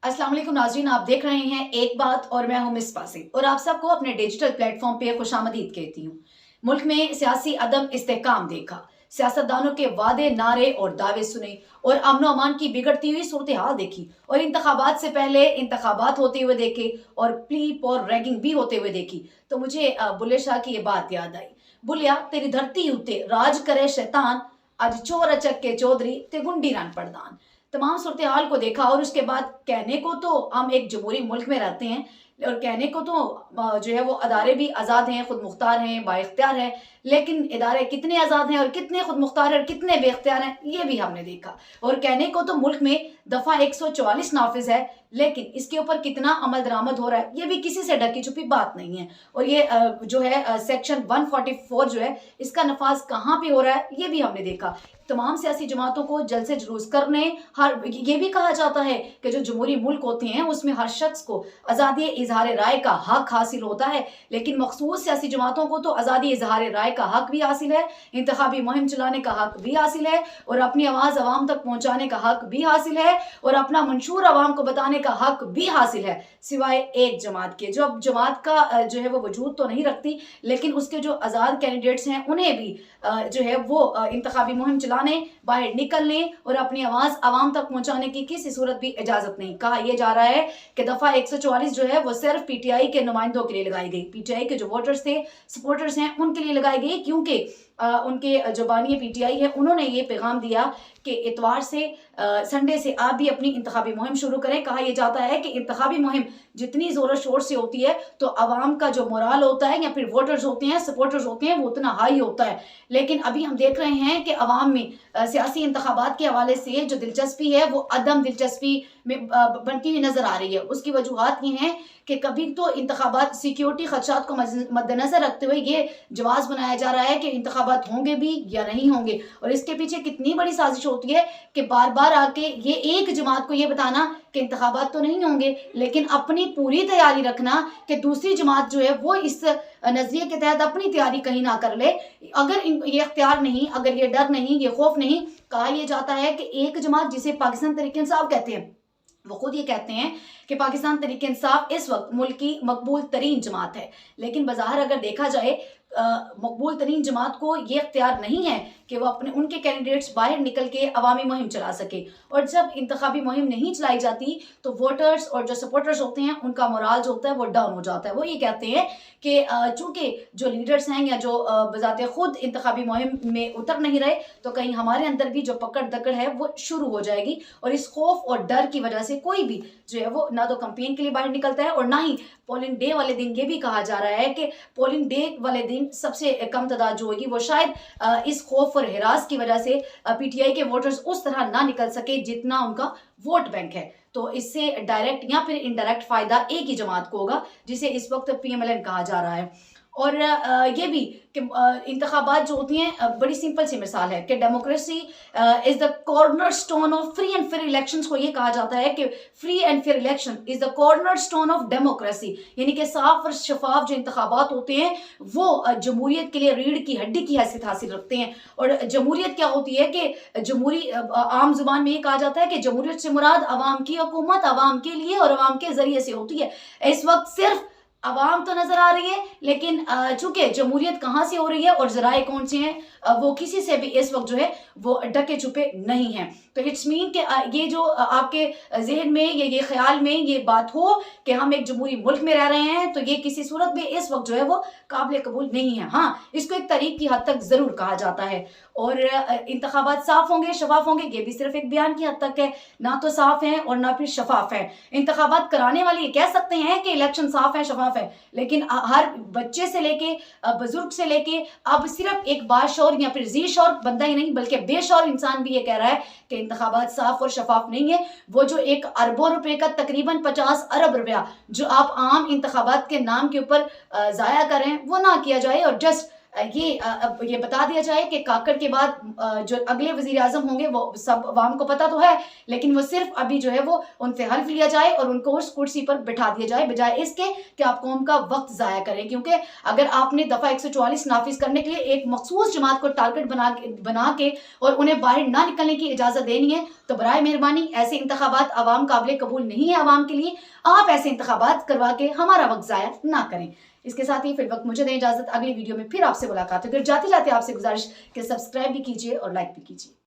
अस्सलाम वालेकुम नाज़रीन, आप देख रहे हैं एक बात और मैं हूं मिस पासी और आप सबको अपने डिजिटल प्लेटफॉर्म पे खुशामदीद कहती हूं। मुल्क में सियासी अदम इस्तेहकाम देखा, सियासतदानों के वादे नारे और दावे सुने और अमन अमान की बिगड़ती हुई सूरत हाल देखी और इंतखाबात से पहले इंतखाबात होते हुए देखे और प्लीप और रैगिंग भी होते हुए देखी। तो मुझे बुल्ले शाह की ये बात याद आई। बुलिया तेरी धरती उते राज करे शैतान, आज चोर अचक के चौधरी ते गुंडी रान पड़दान। तमाम सूरत हाल को देखा और उसके बाद कहने को तो हम एक जमहूरी मुल्क में रहते हैं और कहने को तो जो है वो अदारे भी आज़ाद हैं, खुद मुख्तार हैं, बाइख्तियार हैं, लेकिन इदारे कितने आज़ाद हैं और कितने खुद मुख्तार हैं और कितने बेख्तियार हैं ये भी हमने देखा। और कहने को तो मुल्क में दफ़ा 144 नाफिज है, लेकिन इसके ऊपर कितना अमल दरामद हो रहा है ये भी किसी से ढकी छुपी बात नहीं है। और ये जो है सेक्शन 144 जो है इसका नफाज कहाँ पे हो रहा है ये भी हमने देखा। तमाम सियासी जमातों को जल्द से जुलूस करने, हर ये भी कहा जाता है कि जो जमहूरी मुल्क होते हैं उसमें हर शख्स को आज़ादी इजहार राय का हक हासिल होता है, लेकिन मखसूस सियासी जमातों को तो आज़ादी इजहार राय का हक भी हासिल है, इंतखाबी मुहिम चलाने का हक भी हासिल है और अपनी आवाज़ आवाम तक पहुँचाने का हक भी हासिल है और अपना मंशूर आवाम को बताने का हक भी हासिल है, सिवाय एक जमात के जो अब जमात का जो है वो वजूद तो नहीं रखती, लेकिन उसके जो आज़ाद कैंडिडेट्स हैं उन्हें भी जो है वो इंतखाबी मुहिम चलाने, बाहर निकलने और अपनी आवाज़ आवाम तक पहुंचाने की किसी सूरत भी इजाज़त नहीं। कहा यह जा रहा है कि दफ़ा 144 जो है वो सिर्फ पीटीआई के नुमाइंदों के लिए लगाई गई, पीटीआई के जो वोटर्स थे, सपोर्टर्स हैं, उनके लिए लगाई गई, क्योंकि उनके जो बानी पीटीआई है उन्होंने ये पैगाम दिया कि इतवार से संडे से आप भी अपनी इंतखाबी मुहिम शुरू करें। कहा यह जाता है कि इंतखाबी मुहिम जितनी ज़ोर शोर से होती है तो आवाम का जो मोराल होता है या फिर वोटर्स होते हैं, सपोर्टर्स होते हैं, वो उतना हाई होता है। लेकिन अभी हम देख रहे हैं कि आवाम में सियासी इंतखाबात के हवाले से जो दिलचस्पी है वो अदम दिलचस्पी में बनती हुई नजर आ रही है। उसकी वजूहत ये हैं कि कभी तो इंतखाबात सिक्योरिटी खदशात को मद्देनजर रखते हुए ये जवाब बनाया जा रहा है कि इंतखाबात होंगे भी या नहीं होंगे, और इसके पीछे कितनी बड़ी साजिश होती है कि बार बार आके ये एक जमात को ये बताना कि इंतखाबात तो नहीं होंगे, लेकिन अपनी पूरी तैयारी रखना कि दूसरी जमात जो है वो इस नजरिए के तहत अपनी तैयारी कहीं ना कर ले। अगर ये इख्तियार नहीं, अगर ये डर नहीं, ये खौफ नहीं, कहा यह जाता है कि एक जमात जिसे पाकिस्तान तहरीक इंसाफ कहते हैं, वो खुद ये कहते हैं कि पाकिस्तान तहरीक इंसाफ इस वक्त मुल्क की मकबूल तरीन जमात है, लेकिन बाज़ाहिर अगर देखा जाए मकबूल तरीन जमात को ये इख्तियार नहीं है कि वो अपने उनके कैंडिडेट्स बाहर निकल के अवामी मुहिम चला सके। और जब इंतखाबी मुहिम नहीं चलाई जाती तो वोटर्स और जो सपोर्टर्स होते हैं उनका मोराल जो होता है वो डाउन हो जाता है। वो ये कहते हैं कि चूंकि जो लीडर्स हैं या जो बजाते खुद इंतखाबी मुहिम में उतर नहीं रहे तो कहीं हमारे अंदर भी जो पकड़ दकड़ है वो शुरू हो जाएगी, और इस खौफ और डर की वजह से कोई भी जो है वो ना तो कैंपेन के लिए बाहर निकलता है और ना ही पोलिंग डे वाले दिन। ये भी कहा जा रहा है कि पोलिंग डे वाले दिन सबसे कम तादाद जो होगी वो शायद इस खौफ और हिरास की वजह से पीटीआई के वोटर्स उस तरह ना निकल सके जितना उनका वोट बैंक है। तो इससे डायरेक्ट या फिर इनडायरेक्ट फायदा एक ही जमात को होगा जिसे इस वक्त पीएमएलएन कहा जा रहा है। और ये भी कि इंतखाबात जो होती हैं, बड़ी सिंपल सी मिसाल है कि democracy is the corner stone of free and fair elections को ये कहा जाता है कि free and fair election is the corner stone of democracy, यानी कि साफ और शफाफ जो इंतखाबात होते हैं वो जमहूरियत के लिए रीढ़ की हड्डी की हैसियत हासिल रखते हैं। और जमहूरियत क्या होती है कि जमहूरी आम जुबान में ये कहा जाता है कि जमहूरियत से मुराद अवाम की हुकूमत अवाम के लिए और अवाम के जरिए से होती है। इस वक्त सिर्फ अवाम तो नजर आ रही है, लेकिन चूंकि जमहूरियत कहाँ से हो रही है और जराए कौन से हैं वो किसी से भी इस वक्त जो है वो ढके छुपे नहीं हैं। तो इट्स मीन कि ये जो आपके जहन में ये ख्याल में ये बात हो कि हम एक जमहूरी मुल्क में रह रहे हैं तो ये किसी सूरत में इस वक्त जो है वो काबिल कबूल नहीं है। हाँ, इसको एक तरीक की हद तक जरूर कहा जाता है। और इंतखाबात साफ होंगे शफाफ होंगे ये भी सिर्फ एक बयान की हद तक है, ना तो साफ है और ना फिर शफाफ है। इंतखाबात कराने वाले ये कह सकते हैं कि इलेक्शन साफ है शफाफ है, लेकिन हर बच्चे से लेके बुजुर्ग से लेके अब सिर्फ एक बाशौर या फिर ज़ीशौर बंदा ही नहीं बल्कि बेशौर इंसान भी ये कह रहा है कि इंतखाबात साफ और शफाफ नहीं है। वो जो एक अरबों रुपए का तकरीबन 50 अरब रुपया जो आप आम इंतखाबात के नाम के ऊपर ज़ाया करें वो ना किया जाए और जस्ट ये बता दिया जाए कि काकड़ के बाद जो अगले वजीर आजम होंगे वो सब अवाम को पता तो है, लेकिन वो सिर्फ अभी जो है वो उनसे हल्फ लिया जाए और उनको उस कुर्सी पर बिठा दिया जाए, बजाय इसके कि आप कौम का वक्त जाया करें। क्योंकि अगर आपने दफा 144 नाफिज करने के लिए एक मखसूस जमात को टारगेट बना के और उन्हें बाहर ना निकलने की इजाजत देनी है, तो बराए मेहरबानी ऐसे इंतखाबात अवाम काबिल कबूल नहीं है अवाम के लिए। आप ऐसे इंतखाबात करवा के हमारा वक्त जाया ना करें। इसके साथ ही फिर वक्त मुझे दें इजाजत, अगली वीडियो में फिर आपसे मुलाकात होगी। जाते जाते आपसे गुजारिश कि सब्सक्राइब भी कीजिए और लाइक भी कीजिए।